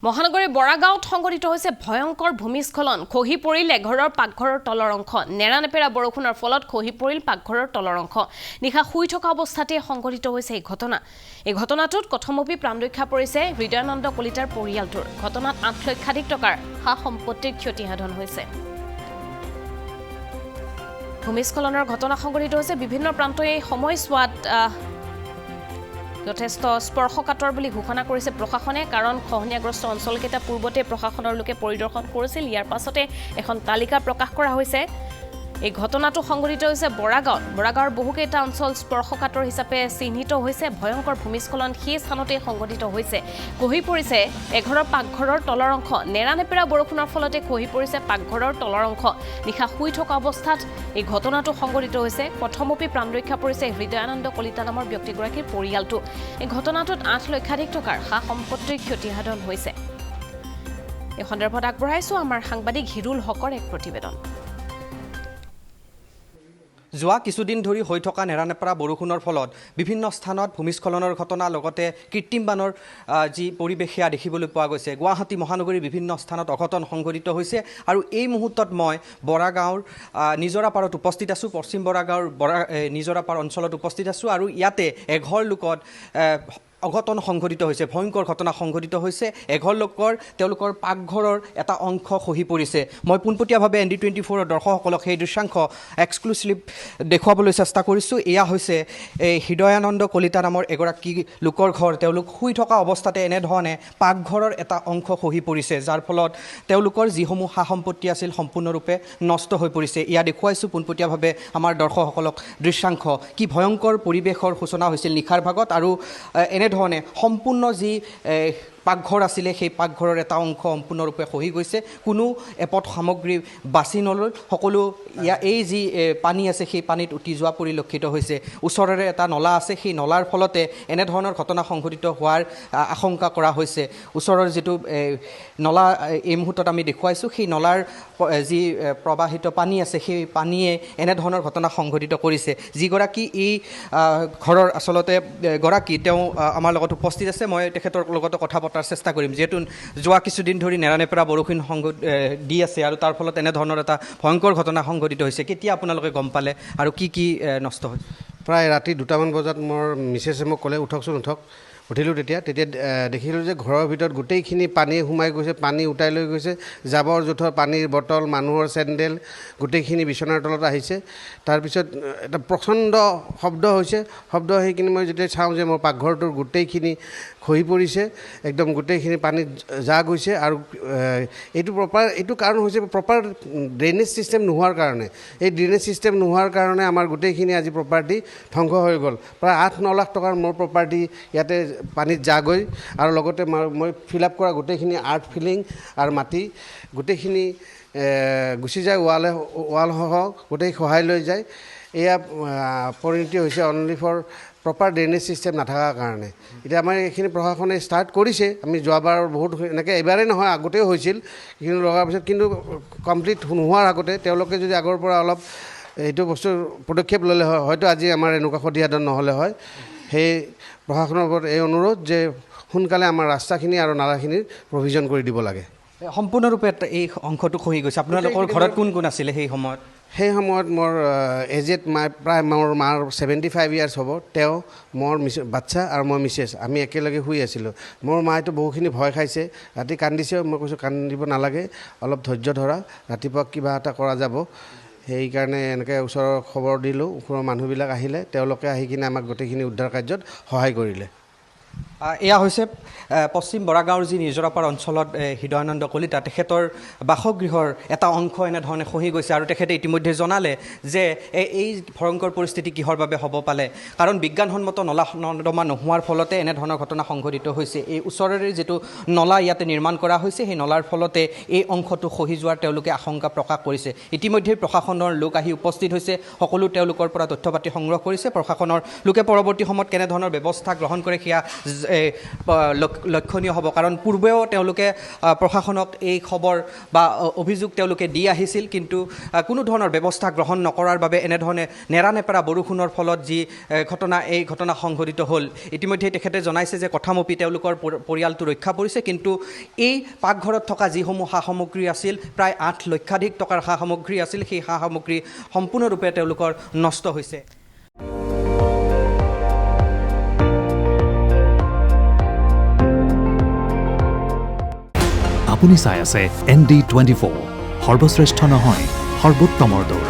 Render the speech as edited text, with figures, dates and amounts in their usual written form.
মহানগৰীৰ বৰাগাঁৱত সংঘটিত হৈছে ভয়ংকৰ ভূমিস্খলন খহি পৰিল এঘৰৰ পাকঘৰৰ তলৰ অংশ নেৰানেপেৰা বৰষুণৰ ফলত খহি পৰিল পাকঘৰৰ তলৰ অংশ নিশা শুই থকা অৱস্থাতে সংঘটিত হৈছে এই ঘটনাটোত কথমপি প্ৰাণৰক্ষা পৰিছে হৃদয়ানন্দ কলিতাৰ পৰিয়ালটোৰ ঘটনাত 8 লক্ষাধিক টকাৰ সা সম্পত্তিৰ ক্ষতিসাধন হৈছে ভূমিস্খলনৰ ঘটনা সংঘটিত হৈছে বিভিন্ন প্ৰান্তই সময়ছোৱাত যথেষ্ট স্পৰ্শকাতৰ বুলি ঘোষণা কৰিছে প্ৰশাসনে কাৰণ খহনীয়াগ্ৰস্ত অঞ্চলকেইটা পূৰ্বতে প্ৰশাসনৰ লোকে পৰিদৰ্শন কৰিছিল ইয়াৰ পাছতে এখন তালিকা প্ৰকাশ কৰা হৈছে এই ঘটনাটো সংঘটিত হৈছে বৰাগাঁৱৰ বহুকেইটা অঞ্চল স্পৰ্শকাতৰ হিচাপে চিহ্নিত হৈছে ভয়ংকৰ ভূমিস্খলন সেই স্থানতে সংঘটিত হৈছে খহি পৰিছে এঘৰৰ পাকঘৰৰ তলৰ অংশ নেৰানেপেৰা বৰষুণৰ ফলতে খহি পৰিছে পাকঘৰৰ তলৰ অংশ নিশা শুই থকা অৱস্থাত এই ঘটনাটো সংঘটিত হৈছে প্ৰথমপি প্ৰাণৰক্ষা পৰিছে হৃদয়ানন্দ কলিতা নামৰ ব্যক্তিগৰাকীৰ পৰিয়ালটো এই ঘটনাটোত 8 লক্ষাধিক টকাৰ সা সম্পত্তিৰ ক্ষতিসাধন হৈছে এই সন্দৰ্ভত আগবঢ়াইছো আমাৰ সাংবাদিক হিৰুল হকৰ এক প্ৰতিবেদন যোৱা কিছুদিন ধৰি হৈ থকা নেৰানেপেৰা বৰষুণৰ ফলত বিভিন্ন স্থানত ভূমিস্খলনৰ ঘটনা লগতে কৃত্ৰিম বানৰ যি পৰিৱেশ সেয়া দেখিবলৈ পোৱা গৈছে গুৱাহাটী মহানগৰীৰ বিভিন্ন স্থানত অঘটন সংঘটিত হৈছে আৰু এই মুহূৰ্তত মই বৰাগাঁৱৰ নিজৰাপাৰত উপস্থিত আছোঁ পশ্চিম বৰাগাঁৱৰ নিজৰাপাৰ অঞ্চলত উপস্থিত আছোঁ আৰু ইয়াতে এঘৰ লোকত অঘটন সংঘটিত হৈছে ভয়ংকৰ ঘটনা সংঘটিত হৈছে এঘৰ লোকৰ তেওঁলোকৰ পাকঘৰৰ এটা অংশ খহি পৰিছে মই পোনপটীয়াভাৱে ND24ৰ দৰ্শকসকলক সেই দৃশ্যাংশ এক্সক্লুচিভ দেখুৱাবলৈ চেষ্টা কৰিছোঁ এয়া হৈছে হৃদয়ানন্দ কলিতা নামৰ এগৰাকী লোকৰ ঘৰ তেওঁলোক শুই থকা অৱস্থাতে এনেধৰণে পাকঘৰৰ এটা অংশ খহি পৰিছে যাৰ ফলত তেওঁলোকৰ যিসমূহ সা সম্পত্তি আছিল সম্পূৰ্ণৰূপে নষ্ট হৈ পৰিছে এয়া দেখুৱাইছোঁ পোনপটীয়াভাৱে আমাৰ দৰ্শকসকলক দৃশ্যাংশ কি ভয়ংকৰ পৰিৱেশৰ সূচনা হৈছিল নিশাৰ ভাগত আৰু ধৰণে সম্পূৰ্ণ যি পাকঘৰ আছিলে সেই পাকঘৰৰ এটা অংশ সম্পূৰ্ণৰূপে খহি গৈছে কোনো এপদ সামগ্ৰী বাচি নল'ল সকলো এই যি পানী আছে সেই পানীত উটি যোৱা পৰিলক্ষিত হৈছে ওচৰৰে এটা নলা আছে সেই নলাৰ ফলতে এনেধৰণৰ ঘটনা সংঘটিত হোৱাৰ আশংকা কৰা হৈছে ওচৰৰ যিটো নলা এই মুহূৰ্তত আমি দেখুৱাইছোঁ সেই নলাৰ যি প্ৰবাহিত পানী আছে সেই পানীয়ে এনেধৰণৰ ঘটনা সংঘটিত কৰিছে যিগৰাকী এই ঘৰৰ আচলতে গৰাকী তেওঁ আমাৰ লগত উপস্থিত আছে মই তেখেতৰ লগত কথা পতাৰ চেষ্টা কৰিম যিহেতু যোৱা কিছুদিন ধৰি নেৰানেপেৰা বৰষুণ দি আছে আৰু তাৰ ফলত এনেধৰণৰ এটা ভয়ংকৰ ঘটনা সংঘটিত হৈছে কেতিয়া আপোনালোকে গম পালে আৰু কি নষ্ট হৈছে প্ৰায় ৰাতি 2টামান বজাত মোৰ মিছেছে মোক ক'লে উঠকচোন উঠিলোঁ তেতিয়া দেখিলোঁ যে ঘৰৰ ভিতৰত গোটেইখিনি পানী সোমাই গৈছে পানী উটাই লৈ গৈছে জাবৰ জোঁথৰ পানীৰ বটল মানুহৰ চেণ্ডেল গোটেইখিনি বিচনাৰ তলত আহিছে তাৰপিছত এটা প্ৰচণ্ড শব্দ হৈছে শব্দ হৈ কিনে মই যেতিয়া চাওঁ যে মোৰ পাকঘৰটোৰ গোটেইখিনি খহি পৰিছে একদম গোটেইখিনি পানীত যা গৈছে আৰু এইটো কাৰণ হৈছে প্ৰপাৰ ড্ৰেইনেজ ছিষ্টেম নোহোৱাৰ কাৰণে এই ড্ৰেইনেজ ছিষ্টেম নোহোৱাৰ কাৰণে আমাৰ গোটেইখিনি আজি প্ৰপাৰ্টি ধ্বংস হৈ গ'ল প্ৰায় 8-9 লাখ টকাৰ মোৰ প্ৰপাৰ্টি ইয়াতে পানীত যা গৈ আৰু লগতে মই ফিল আপ কৰা গোটেইখিনি আৰ্ট ফিলিং আৰু মাটি গোটেইখিনি গুচি যায় ৱালসহ গোটেই সহায় লৈ যায় এয়া পৰিণতি হৈছে only for proper drainage system নাথাকাৰ কাৰণে এতিয়া আমাৰ এইখিনি প্ৰশাসনে ষ্টাৰ্ট কৰিছে আমি যোৱাবাৰ বহুত এনেকৈ এবাৰেই নহয় আগতেও হৈছিল এইখিনি লগাৰ পিছত কিন্তু কমপ্লিট নোহোৱাৰ আগতে তেওঁলোকে যদি আগৰ পৰা অলপ এইটো বস্তুৰ পদক্ষেপ ল'লে হয় হয়তো আজি আমাৰ এনেকুৱা ক্ষতিসাধন নহ'লে হয় সেই প্ৰশাসনৰ ওপৰত এই অনুৰোধ যে সোনকালে আমাৰ ৰাস্তাখিনি আৰু নালাখিনিৰ প্ৰভিজন কৰি দিব লাগে সম্পূৰ্ণৰূপে এই অংশটো খহি গৈছে আপোনালোকৰ ঘৰত কোন আছিলে সেই সময়ত মোৰ এজেড প্ৰায় মোৰ মাৰ 75 ইয়াৰ্ছ হ'ব তেওঁ মোৰ বাচ্ছা আৰু মই মিছেছ আমি একেলগে শুই আছিলোঁ মোৰ মায়েতো বহুখিনি ভয় খাইছে ৰাতি কান্দিছে মই কৈছোঁ কান্দিব নালাগে অলপ ধৈৰ্য ধৰা ৰাতিপুৱা কিবা এটা কৰা যাব সেইকাৰণে এনেকৈ ওচৰৰ খবৰ দিলোঁ ওচৰৰ মানুহবিলাক আহিলে তেওঁলোকে আহি কিনে আমাক গোটেইখিনি উদ্ধাৰ কাৰ্যত সহায় কৰিলে এয়া হৈছে পশ্চিম বৰাগাঁৱৰ যি নিজৰাপাৰ অঞ্চলত হৃদয়ানন্দ কলিতা তেখেতৰ বাসগৃহৰ এটা অংশ এনেধৰণে খহি গৈছে আৰু তেখেতে ইতিমধ্যে জনালে যে এই ভয়ংকৰ পৰিস্থিতি কিহৰ বাবে হ'ব পালে কাৰণ বিজ্ঞানসন্মত নলা নৰ্দমা নোহোৱাৰ ফলতে এনেধৰণৰ ঘটনা সংঘটিত হৈছে এই ওচৰৰে যিটো নলা ইয়াতে নিৰ্মাণ কৰা হৈছে সেই নলাৰ ফলতে এই অংশটো খহি যোৱাৰ তেওঁলোকে আশংকা প্ৰকাশ কৰিছে ইতিমধ্যে প্ৰশাসনৰ লোক আহি উপস্থিত হৈছে সকলো তেওঁলোকৰ পৰা তথ্য পাতি সংগ্ৰহ কৰিছে প্ৰশাসনৰ লোকে পৰৱৰ্তী সময়ত কেনেধৰণৰ ব্যৱস্থা গ্ৰহণ কৰে সেয়া লক্ষণীয় হ'ব কাৰণ পূৰ্বেও তেওঁলোকে প্ৰশাসনক এই খবৰ বা অভিযোগ তেওঁলোকে দি আহিছিল কিন্তু কোনো ধৰণৰ ব্যৱস্থা গ্ৰহণ নকৰাৰ বাবে এনেধৰণে নেৰানেপেৰা বৰষুণৰ ফলত যি এই ঘটনা সংঘটিত হ'ল ইতিমধ্যে তেখেতে জনাইছে যে কথামপি তেওঁলোকৰ পৰিয়ালটো ৰক্ষা পৰিছে কিন্তু এই পাকঘৰত থকা যিসমূহ সা সামগ্ৰী আছিল প্ৰায় 8 লক্ষাধিক টকাৰ সা সামগ্ৰী আছিল সেই সা সামগ্ৰী সম্পূৰ্ণৰূপে তেওঁলোকৰ নষ্ট হৈছে আপুনি চাই আছে ND24 সৰ্বশ্ৰেষ্ঠ নহয় সৰ্বোত্তমৰ দৌৰ